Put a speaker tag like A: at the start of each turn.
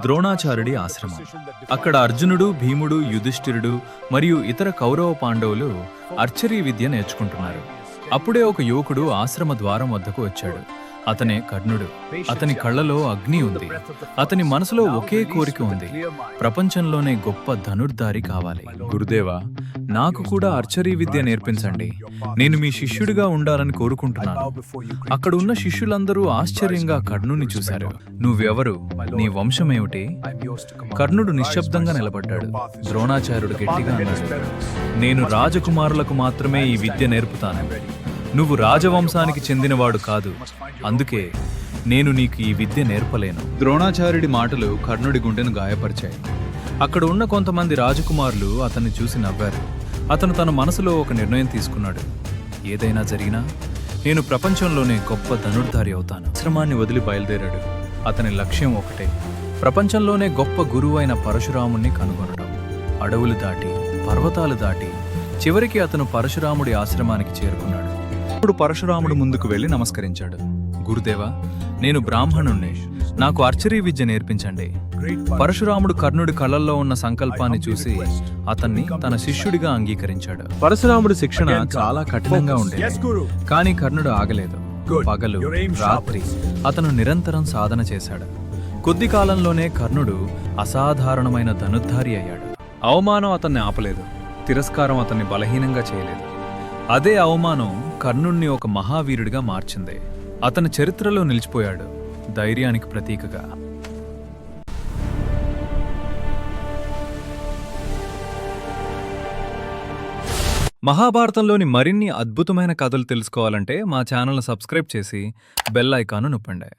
A: ద్రోణాచార్యుడి ఆశ్రమం. అక్కడ అర్జునుడు, భీముడు, యుధిష్ఠిరుడు మరియు ఇతర కౌరవ పాండవులు ఆర్చరీ విద్య నేర్చుకుంటున్నారు. అప్పుడే ఒక యువకుడు ఆశ్రమ ద్వారం వద్దకు వచ్చాడు. అతనే కర్ణుడు. అతని కళ్ళలో అగ్ని ఉంది. అతని మనసులో ఒకే కోరిక ఉంది, ప్రపంచంలోనే గొప్ప ధనుర్ధారి కావాలి. గురుదేవా, నాకు కూడా ఆర్చరీ విద్య నేర్పించండి. నేను మీ శిష్యుడిగా ఉండాలని కోరుకుంటున్నాను. అక్కడ ఉన్న శిష్యులందరూ ఆశ్చర్యంగా కర్ణుని చూశారు. నువ్వెవరు? నీ వంశమేమిటి? కర్ణుడు నిశ్శబ్దంగా నిలబడ్డాడు. ద్రోణాచార్యుడు గట్టిగా అన్నాడు, నేను రాజకుమారులకు మాత్రమే ఈ విద్య నేర్పుతాను. నువ్వు రాజవంశానికి చెందినవాడు కాదు, అందుకే నేను నీకు ఈ విద్య నేర్పలేను. ద్రోణాచార్యుడి మాటలు కర్ణుడి గుండెను గాయపరిచాయి. అక్కడ ఉన్న కొంతమంది రాజకుమారులు అతన్ని చూసి నవ్వారు. అతను తన మనసులో ఒక నిర్ణయం తీసుకున్నాడు. ఏదైనా జరిగినా నేను ప్రపంచంలోనే గొప్ప ధనుర్ధారి అవుతాను. ఆశ్రమాన్ని వదిలి బయలుదేరాడు. అతని లక్ష్యం ఒకటే, ప్రపంచంలోనే గొప్ప గురువు అయిన పరశురాముణ్ణి కనుగొనడం. అడవులు దాటి, పర్వతాలు దాటి చివరికి అతను పరశురాముడి ఆశ్రమానికి చేరుకున్నాడు. ఇప్పుడు పరశురాముడు ముందుకు వెళ్లి నమస్కరించాడు. గురుదేవా, నేను బ్రాహ్మణుణ్ణి, నాకు ఆర్చరీ విద్య నేర్పించండి. పరశురాముడు కర్ణుడి కళ్ళల్లో ఉన్న సంకల్పాన్ని చూసి అతన్ని తన శిష్యుడిగా అంగీకరించాడు. పరశురాముడి శిక్షణ చాలా కఠినంగా ఉండేది, కానీ కర్ణుడు ఆగలేదు. పగలు రాత్రి అతను నిరంతరం సాధన చేశాడు. కొద్ది కాలంలోనే కర్ణుడు అసాధారణమైన ధనుర్ధారి అయ్యాడు. అవమానం అతన్ని ఆపలేదు, తిరస్కారం అతన్ని బలహీనంగా చేయలేదు. అదే అవమానం కర్ణుణ్ణి ఒక మహావీరుడిగా మార్చింది. అతని చరిత్రలో నిలిచిపోయాడు, ధైర్యానికి ప్రతీకగా. మహాభారతంలోని మరిన్ని అద్భుతమైన కథలు తెలుసుకోవాలంటే మా ఛానల్ను సబ్స్క్రైబ్ చేసి బెల్ ఐకాన్ను నొక్కండి.